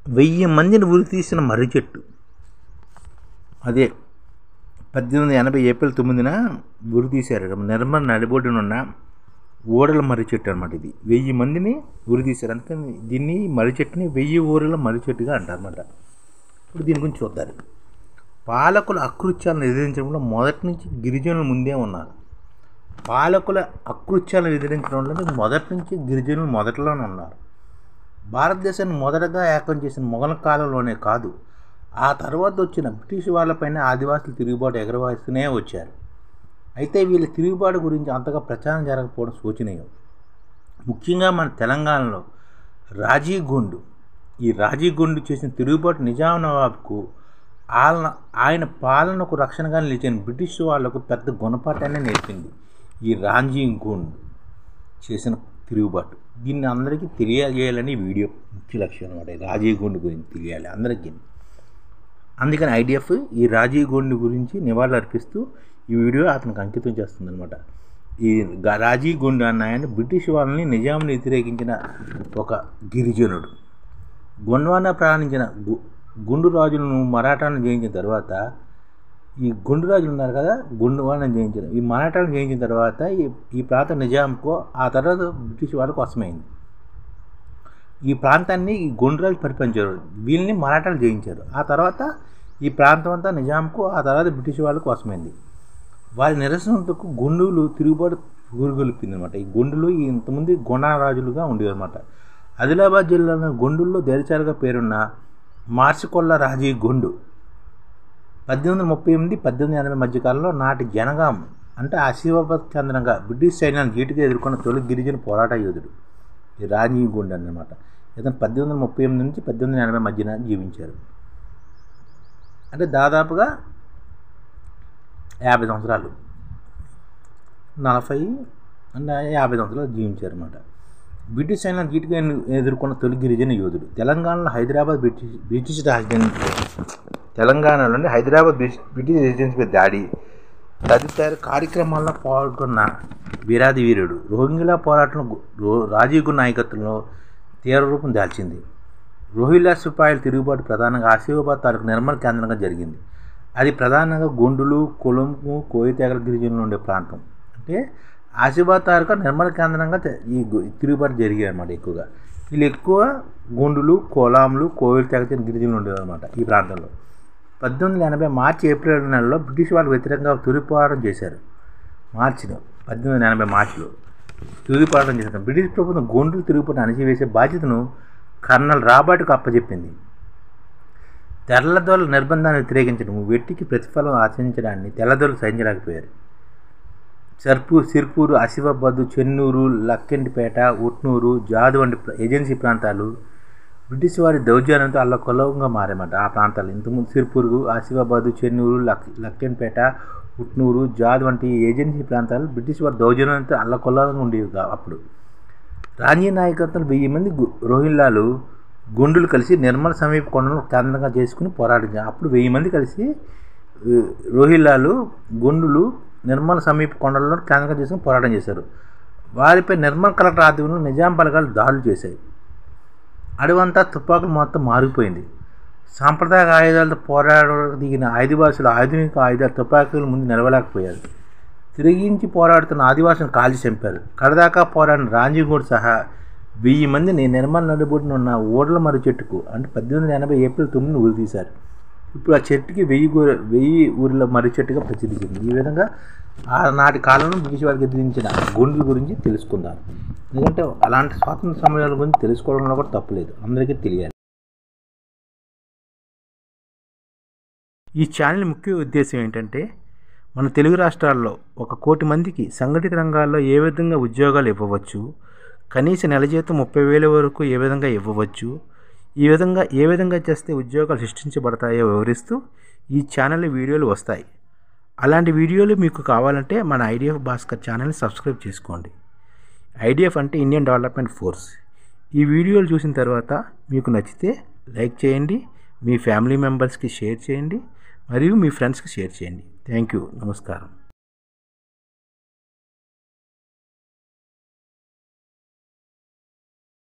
1000 మందిని ఉరి తీసిన మర్రి చెట్టు. అదే 1880 ఏప్రిల్ 9న ఉరి తీశారు. నిర్మల్ నడిబొడ్డునున్న ఓడల మర్రి చెట్టు అనమాట. ఇది 1000 మందిని ఉరి తీశారు. అందుకని దీన్ని మర్రి చెట్టుని 1000 ఊరల మర్రి చెట్టుగా అంటారు అన్నమాట. ఇప్పుడు దీని గురించి చూద్దాం. పాలకుల అకృత్యాలను ఎదిరించడంలో మొదటి నుంచి గిరిజనులు ముందే ఉన్నారు. పాలకుల అకృత్యాలను ఎదిరించడంలో మొదటి నుంచి గిరిజనులు మొదట్లోనే ఉన్నారు. భారతదేశాన్ని మొదటగా ఏకం చేసిన మొఘల్ కాలంలోనే కాదు, ఆ తర్వాత వచ్చిన బ్రిటిష్ వాళ్ళపైన ఆదివాసులు తిరుగుబాటు ఎగరవేస్తూనే వచ్చారు. అయితే వీళ్ళ తిరుగుబాటు గురించి అంతగా ప్రచారం జరగకపోవడం శోచనీయం. ముఖ్యంగా మన తెలంగాణలో రాజీగొండు, ఈ రాజీగొండు చేసిన తిరుగుబాటు నిజాం నవాబ్కు ఆయన పాలనకు రక్షణగా నిలిచిన బ్రిటిష్ వాళ్లకు పెద్ద గుణపాఠాన్ని నేర్పింది ఈ రాజీగొండు చేసిన తిరుగుబాటు. దీన్ని అందరికీ తెలియజేయాలని వీడియో ముఖ్య లక్ష్యం అనమాట. రాజీగొండు గురించి తెలియాలి అందరికీ. అందుకని ఐడిఎఫ్ ఈ రాజీగొండు గురించి నివాళులు అర్పిస్తూ ఈ వీడియో అతనికి అంకితం చేస్తుంది అనమాట. ఈ రాజీగొండు అన్న ఆయన బ్రిటిష్ వాళ్ళని నిజాంని వ్యతిరేకించిన ఒక గిరిజనుడు. గొండ్వానా ప్రారంభించిన గుండు రాజులను మరాఠాలను జయించిన తర్వాత, ఈ గుండు రాజులు ఉన్నారు కదా, గొండ్వానాను జయించారు. ఈ మరాఠాలను జయించిన తర్వాత ఈ ప్రాంతం నిజాంకు, ఆ తర్వాత బ్రిటిష్ వాళ్ళకు వశమైంది. ఈ ప్రాంతాన్ని ఈ గుండు రాజులు పరిపాలించారు. వీళ్ళని మరాఠాలు జయించారు. ఆ తర్వాత ఈ ప్రాంతం అంతా నిజాంకు, ఆ తర్వాత బ్రిటిష్ వాళ్ళకు వశమైంది. వారి నిరసనకు గొండులు తిరుగుబాటు ఊరుగొలిపింది అనమాట. ఈ గొండులు ఇంతమంది గొండారాజులుగా ఉండేవన్నమాట. ఆదిలాబాద్ జిల్లాలో గొండుల్లో ధైర్యశాలిగా పేరున్న మార్సికొల్ల రాజీగొండు 1838-1880 మధ్యకాలంలో నాటి జనగాం అంటే ఆసిఫాబాద్ కేంద్రంగా బ్రిటిష్ సైన్యాన్ని ధీటుగా ఎదుర్కొన్న తొలి గిరిజన పోరాట యోధుడు ఈ రాజీగొండు అన్నమాట. ఇతను 1838 నుంచి 1880 మధ్యన జీవించారు. అంటే దాదాపుగా 50 సంవత్సరాలు, 40 అంటే 50 సంవత్సరాలు జీవించారు అన్నమాట. బ్రిటిష్ సైన్యాన్ని ధీటుగా ఎదుర్కొన్న తొలి గిరిజన యోధుడు. తెలంగాణలో హైదరాబాద్ బ్రిటిష్ రాజధాని, తెలంగాణలోని హైదరాబాద్ బ్రిటిష్ రెసిడెన్సీపై దాడి తదితర కార్యక్రమాల్లో పాల్గొన్న వీరాది వీరుడు. రోహింగ్యా పోరాటంలో రాజీగొండు నాయకత్వంలో తీవ్ర రూపం దాల్చింది. రోహిల్లా సిపాయిల తిరుగుబాటు ప్రధానంగా ఆసిఫాబాద్ తాలూకు నిర్మల్ కేంద్రంగా జరిగింది. అది ప్రధానంగా గొండులు, కొలంపు, కోయ తెగల గిరిజనులు ఉండే ప్రాంతం. అంటే ఆసిఫాబాద్ తాలూకా నిర్మల్ కేంద్రంగా ఈ తిరుగుబాటు జరిగాయి అన్నమాట. ఎక్కువగా వీళ్ళు ఎక్కువ గొండులు, కోలాంలు, కోయలు తెగ గిరిజనులు ఉండేవి అన్నమాట ఈ ప్రాంతంలో. 1880 మార్చి ఏప్రిల్ నెలలో బ్రిటిష్ వాళ్ళకు వ్యతిరేకంగా తొలి పోరాటం చేశారు. 1880 మార్చిలో తొలి పోరాటం చేశారు. బ్రిటిష్ ప్రభుత్వం గొండులు తిరుగుబాటును అణచివేసే బాధ్యతను కర్నల్ రాబర్ట్కు అప్పచెప్పింది. తెల్లదొరల నిర్బంధాన్ని వ్యతిరేకించడం, వెట్టికి ప్రతిఫలం ఆచరించడాన్ని తెల్లదొరలు సహించలేకపోయారు. సిర్పూరు, ఆసిఫాబాద్, చెన్నూరు, లక్కెంటిపేట, ఉట్నూరు, జాదు వంటి ఏజెన్సీ ప్రాంతాలు బ్రిటిష్ వారి దౌర్జన్యంతో అల్లకొల్లంగా మారాయన్నమాట. ఆ ప్రాంతాలు ఇంతకుముందు సిర్పూరు, ఆసిఫాబాద్, చెన్నూరు, లక్కెంటిపేట, ఉట్నూరు, జాదు వంటి ఏజెన్సీ ప్రాంతాలు బ్రిటిష్ వారి దౌర్జన్యంతో అల్లకొల్లంగా ఉండేవి అప్పుడు. రాంజీ నాయకత్వంలో 1000 మంది రోహిల్లాలు, గొండులు కలిసి నిర్మల్ సమీప కొండలను కేంద్రంగా చేసుకుని పోరాడించారు. అప్పుడు 1000 మంది కలిసి రోహిల్లాలు, గొండులు నిర్మల్ సమీప కొండలను కేంద్రంగా చేసుకుని పోరాటం చేశారు. వారిపై నిర్మల్ కలెక్టర్ ఆధ్వర్యంలో నిజాం బలగాలు దాడులు చేశాయి. అడవంతా తుపాకులు మొత్తం మారిపోయింది. సాంప్రదాయ ఆయుధాలతో పోరాడడానికి దిగిన ఆదివాసులు ఆధునిక ఆయుధాలు తుపాకుల ముందు నిలవలేకపోయారు. తిరిగించి పోరాడుతున్న ఆదివాసులను కాల్చి చంపారు. కడదాకా పోరాడిన రాజీగొండు సహా 1000 మందిని నిర్మల్ నడిబొడ్డున ఉన్న ఓడల మర్రి చెట్టుకు అంటే 1880 ఏప్రిల్ 9న ఉరి తీశారు. ఇప్పుడు ఆ చెట్టుకి 1000 ఊరిల మర్రి చెట్టుగా ప్రసిద్ధి చెందింది. ఈ విధంగా ఆనాటి కాలంలో బ్రిటిష్ వారికి ఎదిరించిన గొండుల గురించి తెలుసుకుందాం. ఎందుకంటే అలాంటి స్వాతంత్ర సమయాల గురించి తెలుసుకోవడంలో కూడా తప్పులేదు, అందరికీ తెలియాలి. ఈ ఛానల్ ముఖ్య ఉద్దేశం ఏంటంటే మన తెలుగు రాష్ట్రాల్లో 1 కోటి మందికి సంఘటిత రంగాల్లో ఏ విధంగా ఉద్యోగాలు ఇవ్వవచ్చు, కనీస నెల జీతం 30,000 వరకు ఏ విధంగా ఇవ్వవచ్చు, ఏ విధంగా చేస్తే ఉద్యోగాలు సృష్టించబడతాయో వివరిస్తూ ఈ ఛానల్ వీడియోలు వస్తాయి. అలాంటి వీడియోలు మీకు కావాలంటే మన ఐడిఎఫ్ భాస్కర్ ఛానల్ని సబ్స్క్రైబ్ చేసుకోండి. ఐడిఎఫ్ అంటే ఇండియన్ డెవలప్మెంట్ ఫోర్స్. ఈ వీడియోలు చూసిన తర్వాత మీకు నచ్చితే లైక్ చేయండి, మీ ఫ్యామిలీ మెంబర్స్కి షేర్ చేయండి, మరియు మీ ఫ్రెండ్స్కి షేర్ చేయండి. Thank you. నమస్కారం.